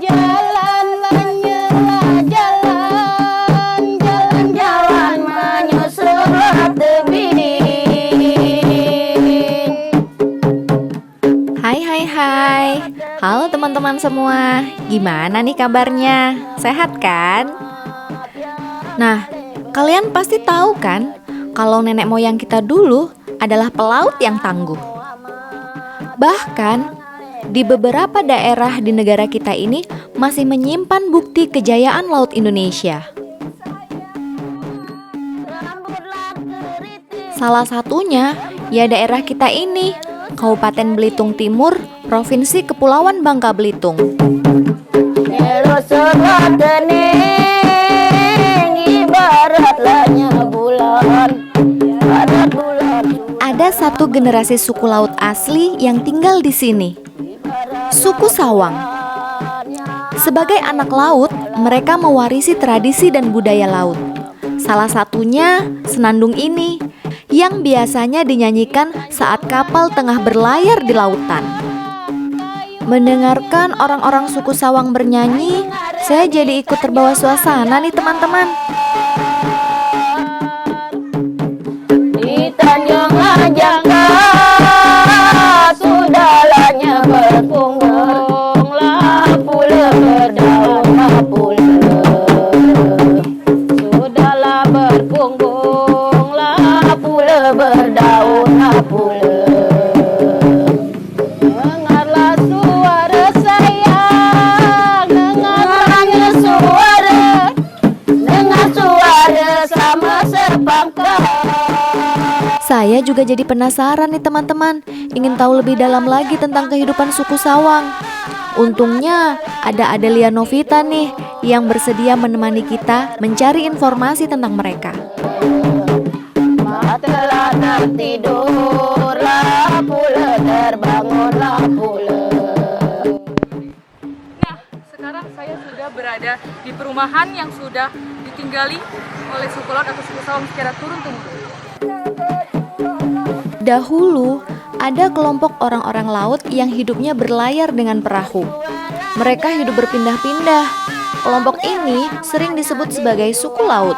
Jalan menyerah, jalan, jalan menyusur tebing. Hai. Halo teman-teman semua. Gimana nih kabarnya? Sehat kan? Nah, kalian pasti tahu kan kalau nenek moyang kita dulu adalah pelaut yang tangguh. Bahkan di beberapa daerah di negara kita ini masih menyimpan bukti kejayaan laut Indonesia. Salah satunya ya daerah kita ini, Kabupaten Belitung Timur, Provinsi Kepulauan Bangka Belitung. Ada satu generasi suku laut asli yang tinggal di sini, suku Sawang. Sebagai anak laut, mereka mewarisi tradisi dan budaya laut. Salah satunya senandung ini, yang biasanya dinyanyikan saat kapal tengah berlayar di lautan. Mendengarkan orang-orang suku Sawang bernyanyi, saya jadi ikut terbawa suasana nih teman-teman. Di Tanjung Ajaka sudahlah berpunggung, lapule berdaun lapule. Sudahlah berpunggung, lapule berdaun lapule. Dengarlah suara sayang, dengarlah suara, dengar suara sama sepangkat. Saya juga jadi penasaran nih teman-teman, ingin tahu lebih dalam lagi tentang kehidupan suku Sawang. Untungnya ada Adelia Novita nih yang bersedia menemani kita mencari informasi tentang mereka. Telah tertidur, lapule terbangun lapule. Nah, sekarang saya sudah berada di perumahan yang sudah ditinggali oleh suku laut atau suku Sawang secara turun-temurun. Dahulu, ada kelompok orang-orang laut yang hidupnya berlayar dengan perahu. Mereka hidup berpindah-pindah. Kelompok ini sering disebut sebagai suku laut.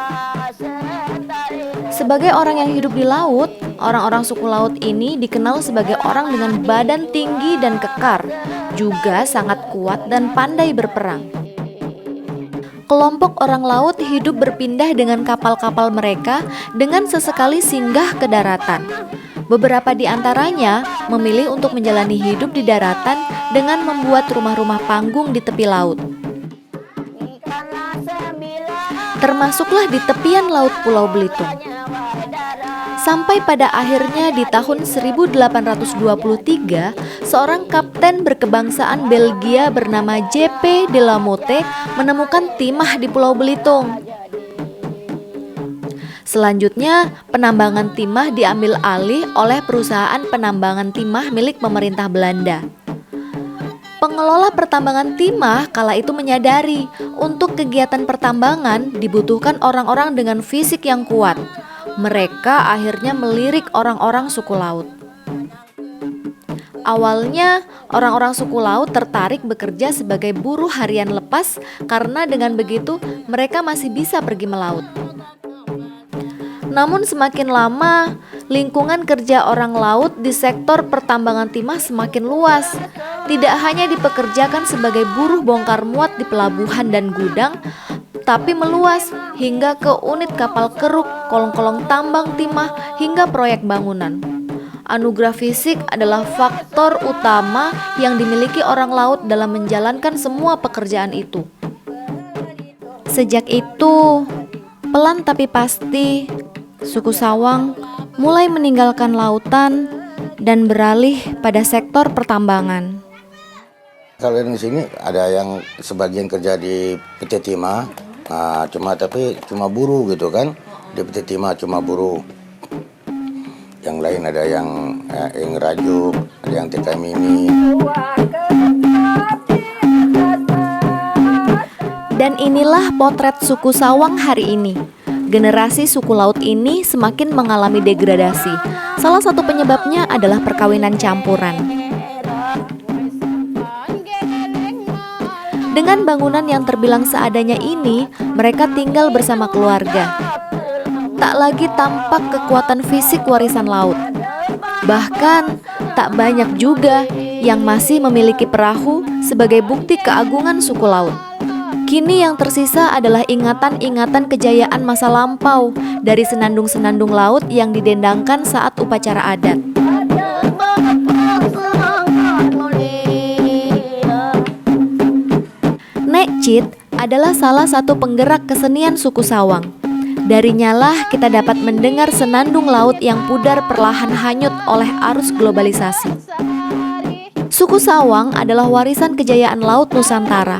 Sebagai orang yang hidup di laut, orang-orang suku laut ini dikenal sebagai orang dengan badan tinggi dan kekar, juga sangat kuat dan pandai berperang. Kelompok orang laut hidup berpindah dengan kapal-kapal mereka dengan sesekali singgah ke daratan. Beberapa di antaranya memilih untuk menjalani hidup di daratan dengan membuat rumah-rumah panggung di tepi laut. Termasuklah di tepian laut Pulau Belitung. Sampai pada akhirnya di tahun 1823, seorang kapten berkebangsaan Belgia bernama J.P. de la Motte menemukan timah di Pulau Belitung. Selanjutnya, penambangan timah diambil alih oleh perusahaan penambangan timah milik pemerintah Belanda. Pengelola pertambangan timah kala itu menyadari untuk kegiatan pertambangan dibutuhkan orang-orang dengan fisik yang kuat. Mereka akhirnya melirik orang-orang suku laut. Awalnya, orang-orang suku laut tertarik bekerja sebagai buruh harian lepas karena dengan begitu mereka masih bisa pergi melaut. Namun semakin lama, lingkungan kerja orang laut di sektor pertambangan timah semakin luas. Tidak hanya dipekerjakan sebagai buruh bongkar muat di pelabuhan dan gudang, tapi meluas hingga ke unit kapal keruk, kolong-kolong tambang timah, hingga proyek bangunan. Anugerah fisik adalah faktor utama yang dimiliki orang laut dalam menjalankan semua pekerjaan itu. Sejak itu, pelan tapi pasti, suku Sawang mulai meninggalkan lautan dan beralih pada sektor pertambangan. Kalau di sini ada yang sebagian kerja di PT Timah, cuma buruh gitu kan, di PT Timah cuma buruh. Yang lain ada yang ngerajuk, ada yang TK mini. Dan inilah potret suku Sawang hari ini. Generasi suku laut ini semakin mengalami degradasi. Salah satu penyebabnya adalah perkawinan campuran. Dengan bangunan yang terbilang seadanya ini, mereka tinggal bersama keluarga. Tak lagi tampak kekuatan fisik warisan laut. Bahkan, tak banyak juga yang masih memiliki perahu sebagai bukti keagungan suku laut. Kini yang tersisa adalah ingatan-ingatan kejayaan masa lampau dari senandung-senandung laut yang didendangkan saat upacara adat. Nek Cit adalah salah satu penggerak kesenian suku Sawang. Darinya lah kita dapat mendengar senandung laut yang pudar perlahan hanyut oleh arus globalisasi. Suku Sawang adalah warisan kejayaan laut Nusantara,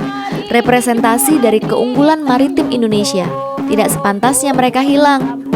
representasi dari keunggulan maritim Indonesia. Tidak sepantasnya mereka hilang.